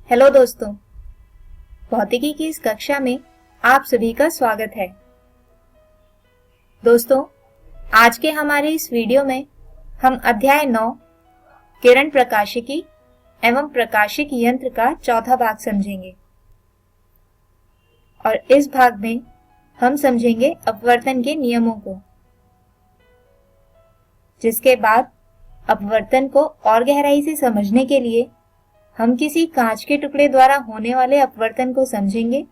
Hello दोस्तों, भौतिकी की इस कक्षा में आप सभी का स्वागत है। दोस्तों, आज के हमारे इस वीडियो में हम अध्याय 9 किरण प्रकाशिकी एवं प्रकाशिक यंत्र का चौथा भाग समझेंगे और इस भाग में हम समझेंगे अपवर्तन के नियमों को, जिसके बाद अपवर्तन को और गहराई से समझने के लिए हम किसी कांच के टुकड़े द्वारा होने वाले अपवर्तन को समझेंगे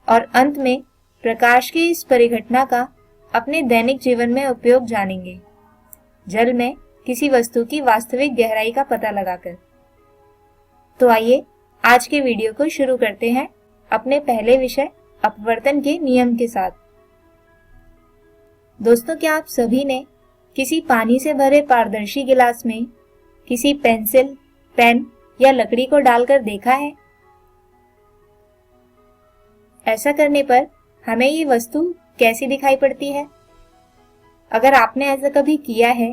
और अंत में प्रकाश की इस परिघटना का अपने दैनिक जीवन में उपयोग जानेंगे, जल में किसी वस्तु की वास्तविक गहराई का पता लगाकर। तो आइए आज के वीडियो को शुरू करते हैं अपने पहले विषय अपवर्तन के नियम के साथ। दोस्तों, क्या आप सभी ने किसी पानी से भरे पारदर्शी गिलास में किसी पेंसिल, पेन या लकड़ी को डालकर देखा है? ऐसा करने पर हमें ये वस्तु कैसी दिखाई पड़ती है? अगर आपने ऐसा कभी किया है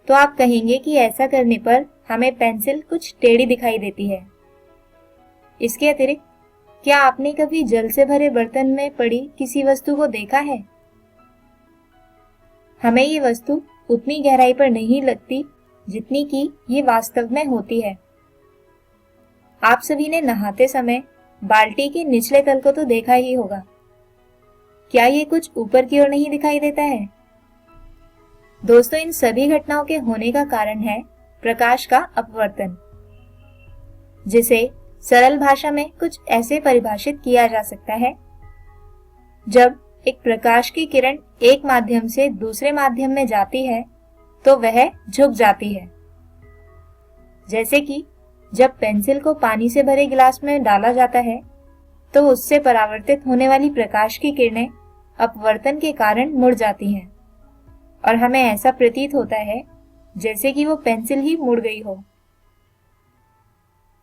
तो आप कहेंगे कि ऐसा करने पर हमें पेंसिल कुछ टेढ़ी दिखाई देती है। इसके अतिरिक्त क्या आपने कभी जल से भरे बर्तन में पड़ी किसी वस्तु को देखा है? हमें ये वस्तु उतनी गहराई पर नहीं लगती जितनी कि ये वास्तव में होती है। आप सभी ने नहाते समय बाल्टी के निचले तल को तो देखा ही होगा। क्या ये कुछ ऊपर की ओर नहीं दिखाई देता है? दोस्तों, इन सभी घटनाओं के होने का कारण है प्रकाश का अपवर्तन, जिसे सरल भाषा में कुछ ऐसे परिभाषित किया जा सकता है। जब एक प्रकाश की किरण एक माध्यम से दूसरे माध्यम में जाती है तो वह झुक जाती है। जैसे कि जब पेंसिल को पानी से भरे गिलास में डाला जाता है तो उससे परावर्तित होने वाली प्रकाश की किरणें अपवर्तन के कारण मुड़ जाती हैं और हमें ऐसा प्रतीत होता है जैसे कि वो पेंसिल ही मुड़ गई हो।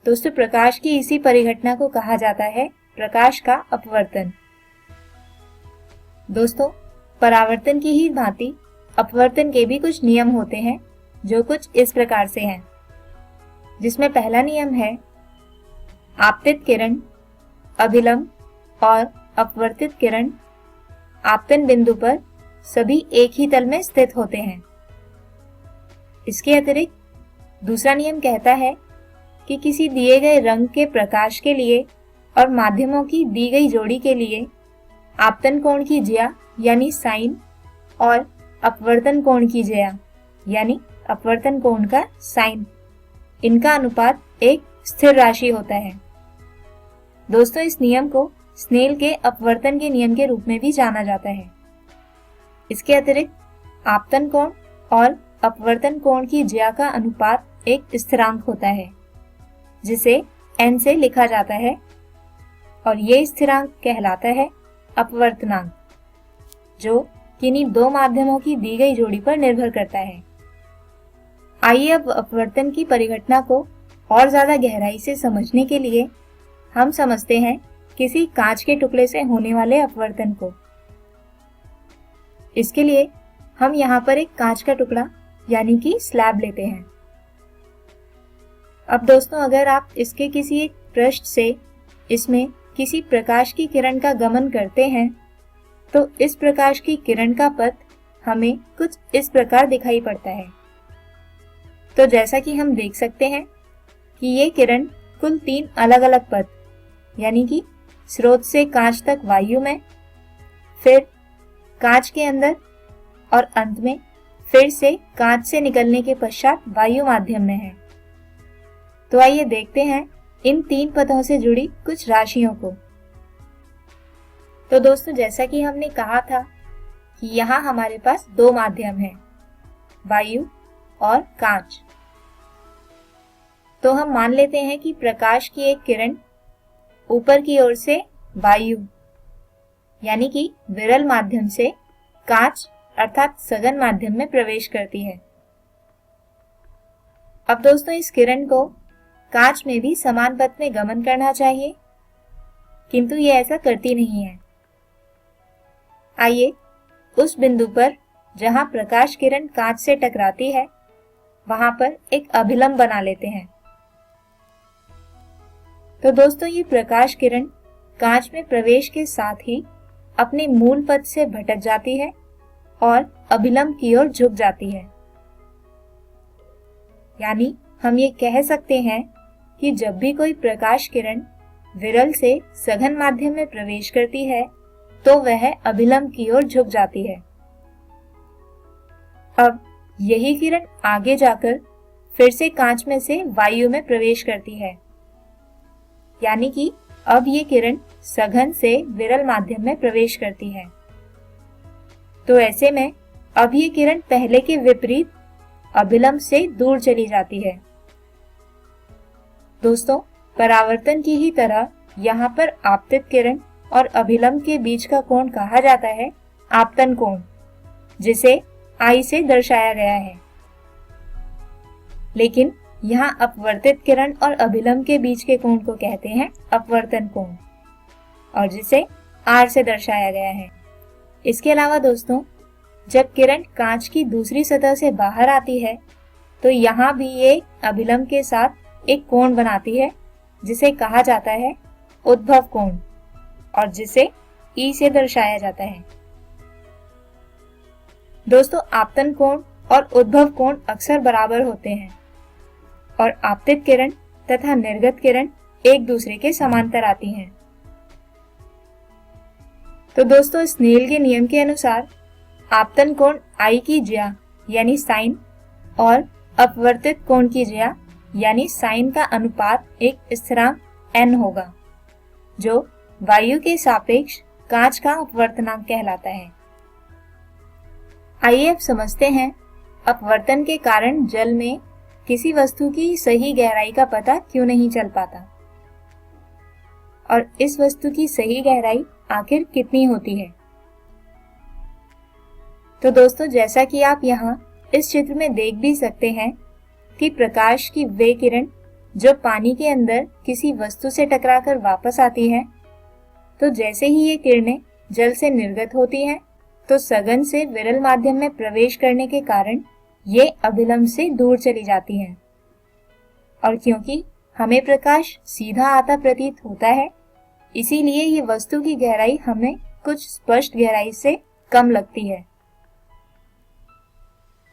दोस्तों, प्रकाश की इसी परिघटना को कहा जाता है प्रकाश का अपवर्तन। दोस्तों, परावर्तन की ही भांति अपवर्तन के भी कुछ नियम होते हैं जो कुछ इस प्रकार से हैं, जिसमें पहला नियम है आपतित किरण, अभिलंब और अपवर्तित किरण आपतन बिंदु पर सभी एक ही तल में स्थित होते हैं। इसके अतिरिक्त दूसरा नियम कहता है कि किसी दिए गए रंग के प्रकाश के लिए और माध्यमों की दी गई जोड़ी के लिए आपतन कोण की ज्या यानी साइन और अपवर्तन कोण की ज्या यानी अपवर्तन कोण का साइन, इनका अनुपात एक स्थिर राशि होता है। दोस्तों, इस नियम को स्नेल के अपवर्तन के नियम के रूप में भी जाना जाता है। इसके अतिरिक्त आपतन कोण और अपवर्तन कोण की ज्या का अनुपात एक स्थिरांक होता है, जिसे n से लिखा जाता है और ये स्थिरांक कहलाता है अपवर्तनांक, जो किन्हीं दो माध्यमों की दी गई जोड़ी पर निर्भर करता है। आइए अब अपवर्तन की परिघटना को और ज्यादा गहराई से समझने के लिए हम समझते हैं किसी कांच के टुकड़े से होने वाले अपवर्तन को। इसके लिए हम यहाँ पर एक कांच का टुकड़ा यानी कि स्लैब लेते हैं। अब दोस्तों, अगर आप इसके किसी एक पृष्ठ से इसमें किसी प्रकाश की किरण का गमन करते हैं तो इस प्रकाश की किरण का पथ हमें कुछ इस प्रकार दिखाई पड़ता है। तो जैसा कि हम देख सकते हैं कि ये किरण कुल 3 अलग अलग पथ यानी कि स्रोत से कांच तक वायु में, फिर कांच के अंदर और अंत में फिर से कांच से निकलने के पश्चात वायु माध्यम में है। तो आइए देखते हैं इन 3 पथों से जुड़ी कुछ राशियों को। तो दोस्तों, जैसा कि हमने कहा था कि यहाँ हमारे पास 2 माध्यम हैं, वायु और कांच। तो हम मान लेते हैं कि प्रकाश की एक किरण ऊपर की ओर से वायु यानी कि विरल माध्यम से कांच अर्थात सघन माध्यम में प्रवेश करती है। अब दोस्तों, इस किरण को कांच में भी समान पथ में गमन करना चाहिए, किंतु ये ऐसा करती नहीं है। आइए उस बिंदु पर जहां प्रकाश किरण कांच से टकराती है वहां पर एक अभिलंब बना लेते हैं। तो दोस्तों ये प्रकाश किरण कांच में प्रवेश के साथ ही अपने मूल पथ से भटक जाती है और अभिलंब की ओर झुक जाती है। यानी हम ये कह सकते हैं कि जब भी कोई प्रकाश किरण विरल से सघन माध्यम में प्रवेश करती है तो वह अभिलंब की ओर झुक जाती है। अब यही किरण आगे जाकर फिर से कांच में से वायु में प्रवेश करती है, यानी कि अब ये किरण सघन से विरल माध्यम में प्रवेश करती है। तो ऐसे में अब ये किरण पहले के विपरीत अभिलंब से दूर चली जाती है। दोस्तों, परावर्तन की ही तरह यहाँ पर आपतित किरण और अभिलंब के बीच का कोण कहा जाता है आपतन कोण, जिसे I से दर्शाया गया है। लेकिन यहाँ अपवर्तित किरण और अभिलंब के बीच के कोण को कहते हैं अपवर्तन कोण, और जिसे R से दर्शाया गया है। इसके अलावा दोस्तों, जब किरण कांच की दूसरी सतह से बाहर आती है तो यहाँ भी ये अभिलंब के साथ एक कोण बनाती है, जिसे कहा जाता है उद्भव कोण, और जिसे E से दर्शाया जाता है। दोस्तों, आपतन कोण और उद्भव कोण अक्सर बराबर होते हैं और आपतित किरण तथा निर्गत किरण एक दूसरे के समांतर आती हैं। तो दोस्तों, स्नेल के नियम के अनुसार आपतन कोण I की ज्या यानी साइन और अपवर्तित कोण की ज्या यानी साइन का अनुपात एक स्थिरांक n होगा, जो वायु के सापेक्ष कांच का अपवर्तनांक कहलाता है। आइए अब समझते हैं अपवर्तन के कारण जल में किसी वस्तु की सही गहराई का पता क्यों नहीं चल पाता, और इस वस्तु की सही गहराई आखिर कितनी होती है। तो दोस्तों, जैसा कि आप यहाँ इस चित्र में देख भी सकते हैं कि प्रकाश की वे किरण जो पानी के अंदर किसी वस्तु से टकराकर वापस आती है, तो जैसे ही ये किरणें जल से निर्गत होती हैं तो सघन से विरल माध्यम में प्रवेश करने के कारण ये अभिलंब से दूर चली जाती हैं। और क्योंकि हमें प्रकाश सीधा आता प्रतीत होता है, इसीलिए ये वस्तु की गहराई हमें कुछ स्पष्ट गहराई से कम लगती है।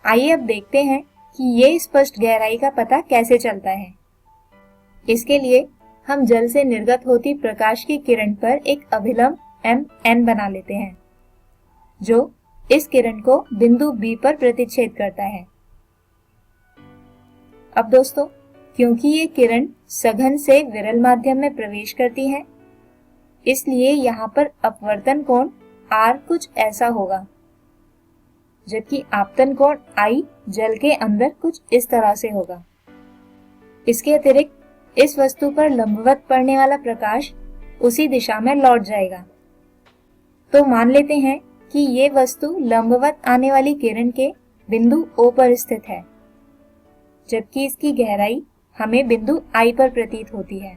आइए अब देखते हैं कि ये स्पष्ट गहराई का पता कैसे चलता है। इसके लिए हम जल से निर्गत होती प्रकाश की किरण पर एक अभिलंब MN बना लेते हैं, जो इस किरण को बिंदु B पर प्रतिच्छेद करता है। अब दोस्तों, क्योंकि ये किरण सघन से विरल माध्यम में प्रवेश करती है, इसलिए यहाँ पर अपवर्तन कोण R कुछ ऐसा होगा, जबकि आपतन कोण I जल के अंदर कुछ इस तरह से होगा। इसके अतिरिक्त इस वस्तु पर लंबवत पड़ने वाला प्रकाश उसी दिशा में लौट जाएगा। तो मान लेते हैं कि ये वस्तु लंबवत आने वाली किरण के बिंदु O पर स्थित है, जबकि इसकी गहराई हमें बिंदु I पर प्रतीत होती है।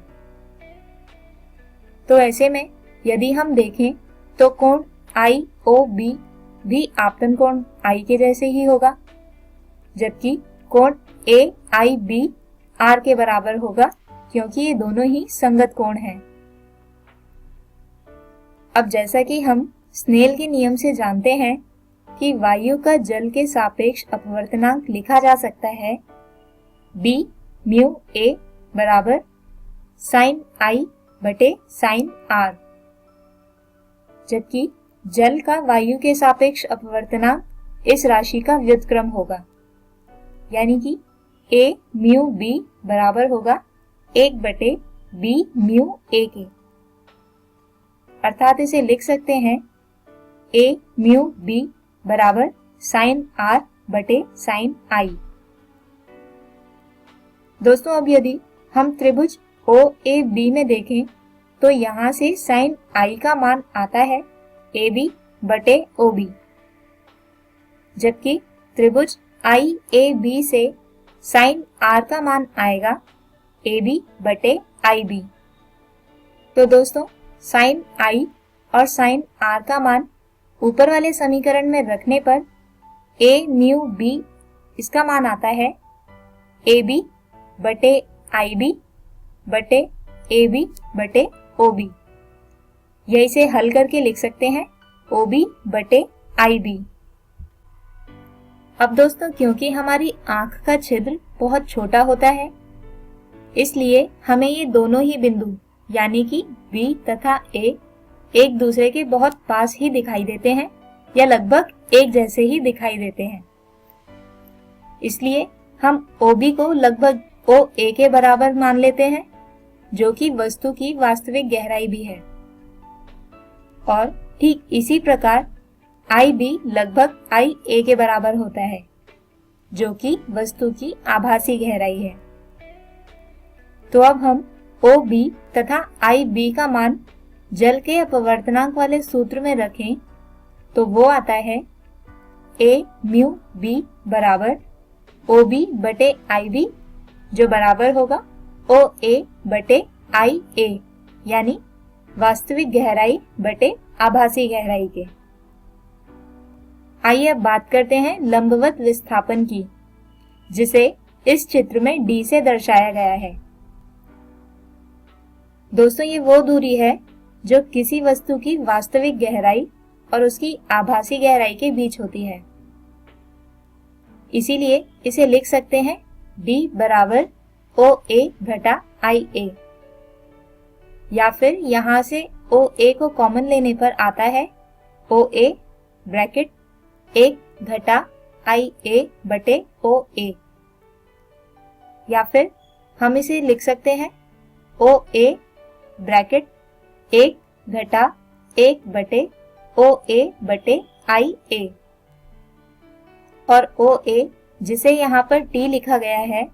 तो ऐसे में यदि हम देखें तो कोण IOB भी आपतन कोण I के जैसे ही होगा, जबकि कोण AIB R के बराबर होगा, क्योंकि ये दोनों ही संगत कोण हैं। अब जैसा कि हम स्नेल के नियम से जानते हैं कि वायु का जल के सापेक्ष अपवर्तनांक लिखा जा सकता है B म्यू A बराबर साइन I बटे साइन R, जबकि जल का वायु के सापेक्ष अपवर्तनांक इस राशि का व्युत्क्रम होगा, यानी कि A म्यू B बराबर होगा 1 बटे B म्यू A के। अर्थात इसे लिख सकते हैं A म्यू B बराबर साइन R बटे साइन I। दोस्तों, अब यदि हम त्रिभुज OAB में देखें तो यहाँ से साइन I का मान आता है AB बटे OB, जबकि त्रिभुज IAB से साइन R का मान आएगा AB बटे IB। तो दोस्तों, साइन I और साइन R का मान ऊपर वाले समीकरण में रखने पर A म्यू B इसका मान आता है AB बटे IB बटे AB बटे OB। या इसे हल करके लिख सकते हैं OB बटे IB। अब दोस्तों, क्योंकि हमारी आंख का छिद्र बहुत छोटा होता है, इसलिए हमें ये दोनों ही बिंदु यानी कि B तथा A एक दूसरे के बहुत पास ही दिखाई देते हैं या लगभग एक जैसे ही दिखाई देते हैं। इसलिए हम OB को लगभग OA के बराबर मान लेते हैं, जो कि वस्तु की वास्तविक गहराई भी है। और ठीक इसी प्रकार IB लगभग IA के बराबर होता है, जो कि वस्तु की आभासी गहराई है। तो अब हम OB तथा IB का मान जल के अपवर्तनांक वाले सूत्र में रखें तो वो आता है A म्यू B बराबर OB बटे IB, जो बराबर होगा OA बटे IA, यानी वास्तविक गहराई बटे आभासी गहराई के। आइए अब बात करते हैं लंबवत विस्थापन की, जिसे इस चित्र में D से दर्शाया गया है। दोस्तों, ये वो दूरी है जो किसी वस्तु की वास्तविक गहराई और उसकी आभासी गहराई के बीच होती है। इसीलिए इसे लिख सकते हैं D बराबर OA घटा IA, या फिर यहां से OA को कॉमन लेने पर आता है OA ब्रैकेट 1 घटा IA बटे OA, या फिर हम इसे लिख सकते हैं OA ब्रैकेट 1 घटा 1 बटे OA बटे IA। और OA, जिसे यहाँ पर T लिखा गया है,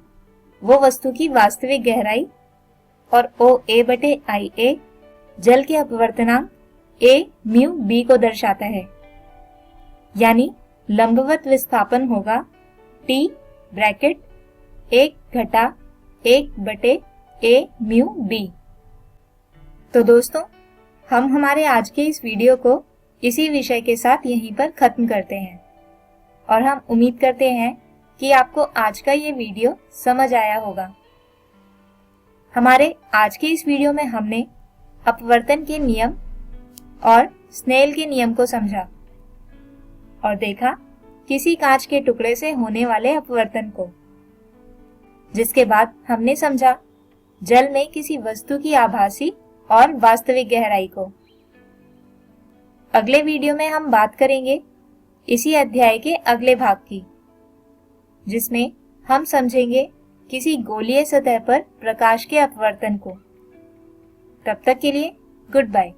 वो वस्तु की वास्तविक गहराई और OA बटे IA जल के अपवर्तनांक A म्यू B को दर्शाता है। यानी लंबवत विस्थापन होगा T ब्रैकेट 1 घटा 1 बटे A म्यू B। तो दोस्तों, हम हमारे आज के इस वीडियो को इसी विषय के साथ यहीं पर खत्म करते हैं और हम उम्मीद करते हैं कि आपको आज का ये वीडियो समझ आया होगा। हमारे आज के इस वीडियो में हमने अपवर्तन के नियम और स्नेल के नियम को समझा और देखा किसी कांच के टुकड़े से होने वाले अपवर्तन को, जिसके बाद हमने समझा जल में किसी वस्तु की आभासी और वास्तविक गहराई को। अगले वीडियो में हम बात करेंगे इसी अध्याय के अगले भाग की, जिसमें हम समझेंगे किसी गोलीय सतह पर प्रकाश के अपवर्तन को। तब तक के लिए गुड बाय।